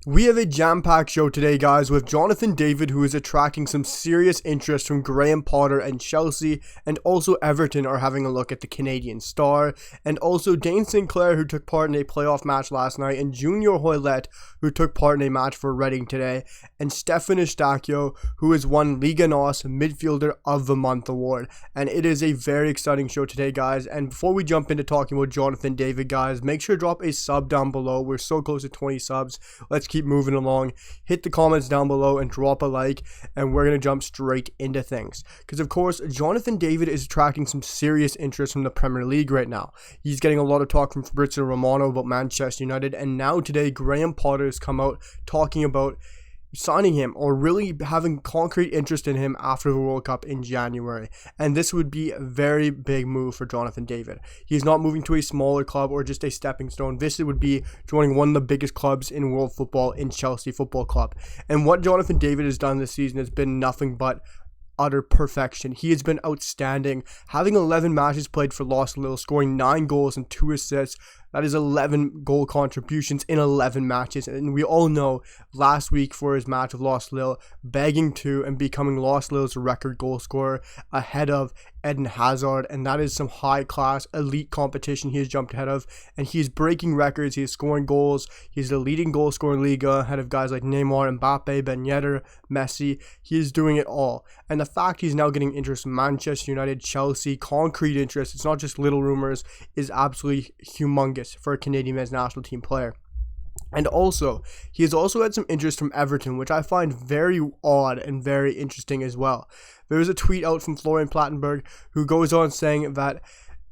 We have a jam-packed show today, guys, with Jonathan David, who is attracting some serious interest from Graham Potter and Chelsea, and also Everton are having a look at the Canadian star, and also Dayne St, who took part in a playoff match last night, and Junior Hoilett, who took part in a match for Reading today, and Eustaquio, who has won Liga Nos Midfielder of the Month award. And it is a very exciting show today, guys. And before we jump into talking about Jonathan David, guys, make sure to drop a sub down below. We're so close to 20 subs. Let's keep moving along. Hit the comments down below and drop a like, and we're going to jump straight into things, because of course Jonathan David is attracting some serious interest from the Premier League right now. He's getting a lot of talk from Fabrizio Romano about Manchester United, and now today Graham Potter has come out talking about signing him, or really having concrete interest in him after the World Cup in January. And this would be a very big move for Jonathan David. He's not moving to a smaller club or just a stepping stone. This would be joining one of the biggest clubs in world football, in Chelsea Football Club. And what Jonathan David has done this season has been nothing but utter perfection. He has been outstanding, having 11 matches played for Los Lille, scoring 9 goals and 2 assists. That is 11 goal contributions in 11 matches. And we all know last week for his match with Los Lille, begging to and becoming Los Lille's record goal scorer ahead of Eden Hazard. And that is some high class elite competition he has jumped ahead of. And he is breaking records. He is scoring goals. He's the leading goal scorer in Liga, ahead of guys like Neymar, Mbappe, Ben Yedder, Messi. He is doing it all. And the fact he's now getting interest in Manchester United, Chelsea, concrete interest, it's not just little rumors, is absolutely humongous for a Canadian men's national team player. And also, he has also had some interest from Everton, which I find very odd and very interesting as well. There was a tweet out from Florian Plattenberg, who goes on saying that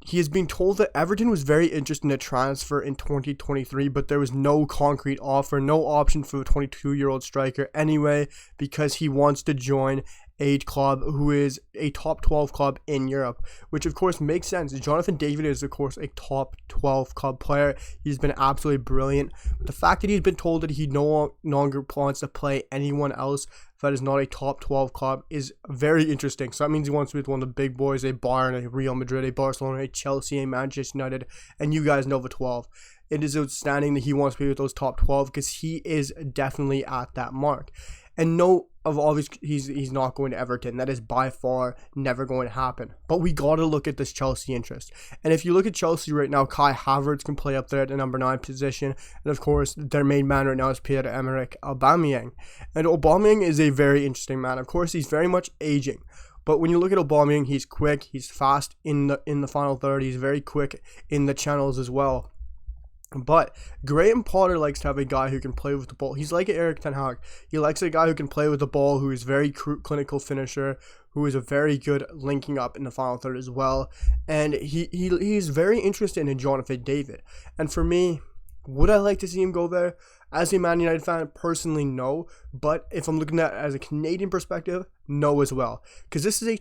he has been told that Everton was very interested in a transfer in 2023, but there was no concrete offer, no option for the 22-year-old striker anyway, because he wants to join a club who is a top 12 club in Europe, which of course makes sense. Jonathan David is of course a top 12 club player. He's been absolutely brilliant. But the fact that he's been told that he no longer wants to play anyone else that is not a top 12 club is very interesting. So that means he wants to be with one of the big boys, a Bayern, a Real Madrid, a Barcelona, a Chelsea, a Manchester United, and you guys know the 12. It is outstanding that he wants to be with those top 12, because he is definitely at that mark. And no, of obvious, he's not going to Everton. That is by far never going to happen. But we got to look at this Chelsea interest. And if you look at Chelsea right now, Kai Havertz can play up there at the number 9 position. And of course, their main man right now is Pierre-Emerick Aubameyang. And Aubameyang is a very interesting man. Of course, he's very much aging. But when you look at Aubameyang, he's quick, he's fast in the final third, he's very quick in the channels as well. But Graham Potter likes to have a guy who can play with the ball. He's like Erik ten Hag. He likes a guy who can play with the ball, who is very clinical finisher, who is a very good linking up in the final third as well. And he's very interested in Jonathan David. And for me, would I like to see him go there? As a Man United fan, personally, no. But if I'm looking at it as a Canadian perspective, no as well. Because this is a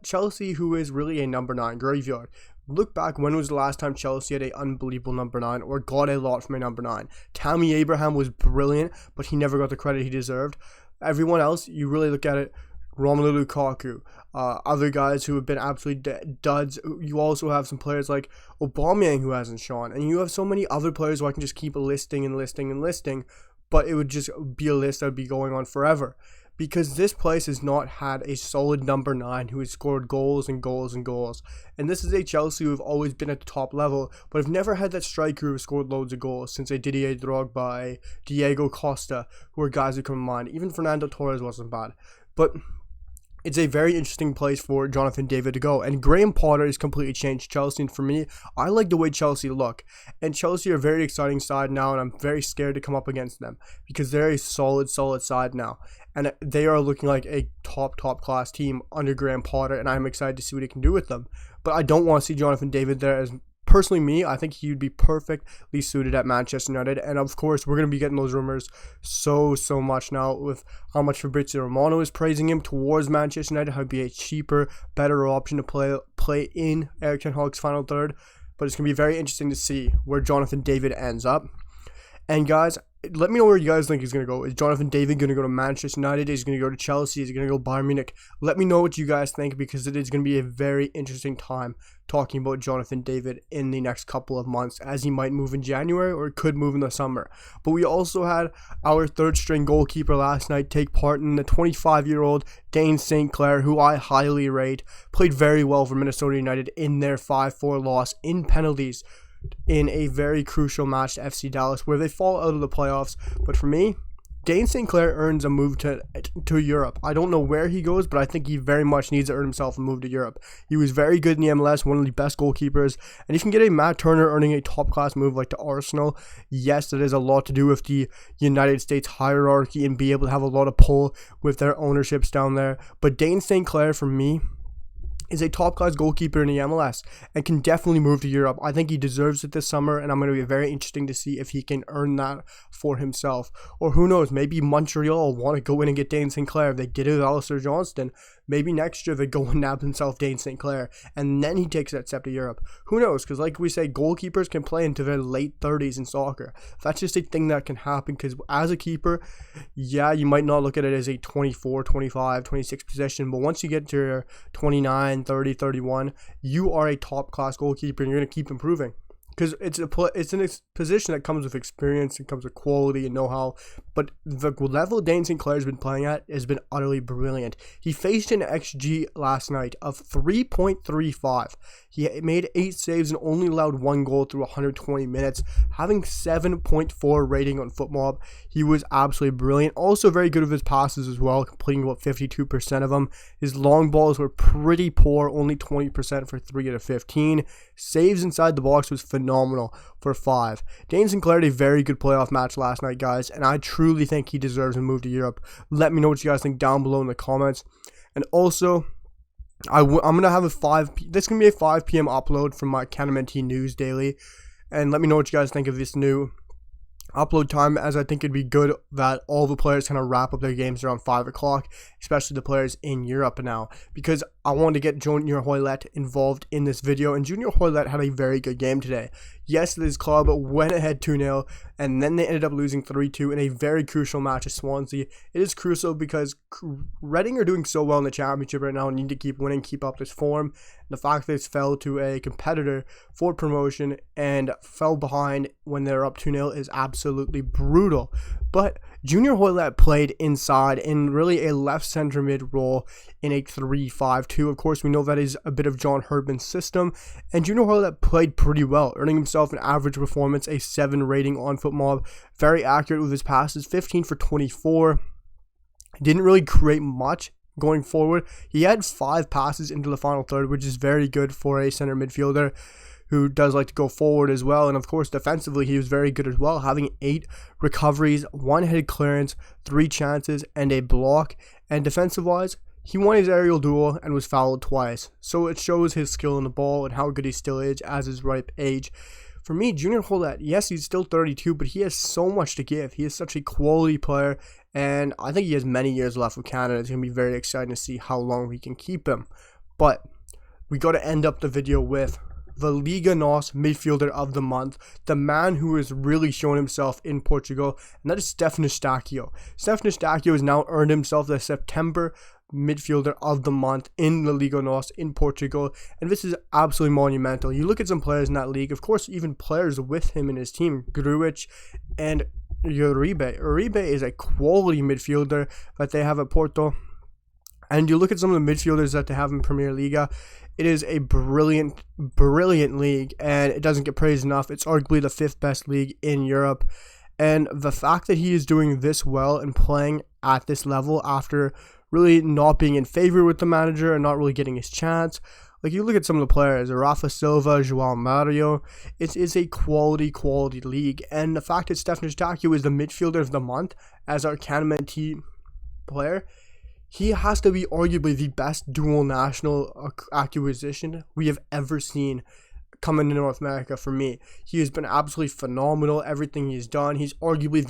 Chelsea who is really a number 9 graveyard. Look back, when was the last time Chelsea had an unbelievable number 9 or got a lot from a number 9? Tammy Abraham was brilliant, but he never got the credit he deserved. Everyone else, you really look at it, Romelu Lukaku, other guys who have been absolutely duds. You also have some players like Aubameyang who hasn't shone, and you have so many other players who I can just keep listing and listing and listing, but it would just be a list that would be going on forever. Because this place has not had a solid number 9 who has scored goals and goals and goals. And this is a Chelsea who have always been at the top level, but have never had that striker who has scored loads of goals since a Didier Drogba, Diego Costa, who are guys who come to mind. Even Fernando Torres wasn't bad. But it's a very interesting place for Jonathan David to go. And Graham Potter has completely changed Chelsea. And for me, I like the way Chelsea look. And Chelsea are a very exciting side now, and I'm very scared to come up against them, because they're a solid side now. And they are looking like a top class team under Graham Potter, and I'm excited to see what he can do with them. But I don't want to see Jonathan David there. As personally me, I think he would be perfectly suited at Manchester United. And of course, we're going to be getting those rumors so much now, with how much Fabrizio Romano is praising him towards Manchester United, how he'd be a cheaper, better option to play in Erik ten Hag's final third. But it's going to be very interesting to see where Jonathan David ends up. And guys, let me know where you guys think he's going to go. Is Jonathan David going to go to Manchester United? Is he going to go to Chelsea? Is he going to go Bayern Munich? Let me know what you guys think, because it is going to be a very interesting time talking about Jonathan David in the next couple of months, as he might move in January or could move in the summer. But we also had our third string goalkeeper last night take part in the 25-year-old Dayne St, who I highly rate, played very well for Minnesota United in their 5-4 loss in penalties in a very crucial match to FC Dallas, where they fall out of the playoffs. But for me, Dayne St. earns a move to Europe. I don't know where he goes, but I think he very much needs to earn himself a move to Europe. He was very good in the MLS, one of the best goalkeepers, and if you can get a Matt Turner earning a top-class move like to Arsenal, yes, that has a lot to do with the United States hierarchy and be able to have a lot of pull with their ownerships down there. But Dayne St. for me, is a top-class goalkeeper in the MLS and can definitely move to Europe. I think he deserves it this summer, and I'm going to be very interesting to see if he can earn that for himself. Or who knows, maybe Montreal want to go in and get Dayne St. If they did it with Alistair Johnston, maybe next year they go and nab himself Dayne St. and then he takes that step to Europe. Who knows, because like we say, goalkeepers can play into their late 30s in soccer. That's just a thing that can happen, because as a keeper, yeah, you might not look at it as a 24, 25, 26 position, but once you get to your 29, 30, 31, you are a top-class goalkeeper, and you're going to keep improving. Because it's a position that comes with experience, it comes with quality and know-how. But the level Dayne St. has been playing at has been utterly brilliant. He faced an XG last night of 3.35. He made 8 saves and only allowed 1 goal through 120 minutes, having 7.4 rating on FootMob. He was absolutely brilliant. Also very good with his passes as well, completing about 52% of them. His long balls were pretty poor, only 20% for 3 out of 15. Saves inside the box was phenomenal for 5. Dayne St. had a very good playoff match last night, guys, and I truly think he deserves a move to Europe. Let me know what you guys think down below in the comments. And also, I'm going to have this is going to be a 5 p.m. upload from my CANMNT News Daily. And let me know what you guys think of this new upload time, as I think it'd be good that all the players kind of wrap up their games around 5 o'clock, especially the players in Europe now, because I wanted to get Junior Hoilett involved in this video, and Junior Hoilett had a very good game today. Yes, his club went ahead 2-0, and then they ended up losing 3-2 in a very crucial match at Swansea. It is crucial because Reading are doing so well in the championship right now and need to keep winning, keep up this form. The fact that it fell to a competitor for promotion and fell behind when they're up 2-0 is absolutely brutal. But Junior Hoilett played inside in really a left center mid role in a 3-5-2. Of course, we know that is a bit of John Herdman's system, and Junior Hoilett played pretty well, earning himself an average performance, a 7 rating on FootMob. Very accurate with his passes, 15 for 24. Didn't really create much going forward. He had 5 passes into the final third, which is very good for a center midfielder who does like to go forward as well. And of course, defensively, he was very good as well, having 8 recoveries, 1 headed clearance, 3 chances, and a block. And defensive-wise, he won his aerial duel and was fouled twice. So it shows his skill in the ball and how good he still is as his ripe age. For me, Junior Hoilett, yes, he's still 32, but he has so much to give. He is such a quality player, and I think he has many years left with Canada. It's going to be very exciting to see how long we can keep him. But we got to end up the video with the Liga Nos midfielder of the month, the man who has really shown himself in Portugal, and that is Stefan Eustaquio. Stefan Eustaquio has now earned himself the September midfielder of the month in the Liga Nos in Portugal, and this is absolutely monumental. You look at some players in that league, of course, even players with him in his team, Grujic and Uribe. Uribe is a quality midfielder that they have at Porto, and you look at some of the midfielders that they have in Premier Liga. It is a brilliant league, and it doesn't get praised enough. It's arguably the 5th best league in Europe, and the fact that he is doing this well and playing at this level after really not being in favor with the manager and not really getting his chance. Like, you look at some of the players, Rafa Silva, João Mario, it is a quality league. And the fact that Stefan Eustaquio is the midfielder of the month as our CANMNT player, he has to be arguably the best dual national acquisition we have ever seen coming to North America for me. He has been absolutely phenomenal, everything he's done. He's arguably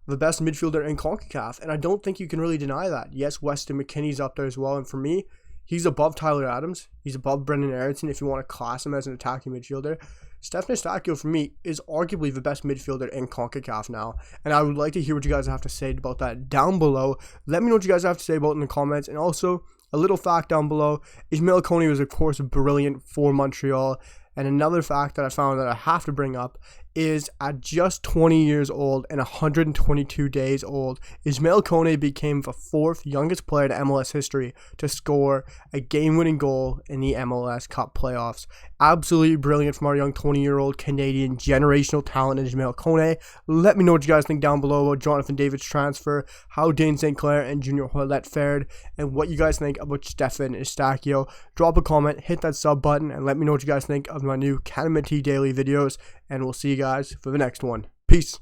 the best midfielder in CONCACAF, and I don't think you can really deny that. Yes, Weston McKennie's up there as well, and for me, he's above Tyler Adams. He's above Brendan Aronson if you want to class him as an attacking midfielder. Stephen Eustaquio for me is arguably the best midfielder in CONCACAF now, and I would like to hear what you guys have to say about that down below. Let me know what you guys have to say about it in the comments, and also a little fact down below, Ismail Kone was of course brilliant for Montreal. And another fact that I found that I have to bring up is at just 20 years old and 122 days old, Ismail Kone became the 4th youngest player in MLS history to score a game-winning goal in the MLS Cup playoffs. Absolutely brilliant from our young 20-year-old Canadian generational talent Ismail Kone. Let me know what you guys think down below about Jonathan David's transfer, how Dayne St. and Junior Hoilett fared, and what you guys think about Stephen Eustaquio. Drop a comment, hit that sub button, and let me know what you guys think of my new CANMNT daily videos, and we'll see you guys for the next one. Peace.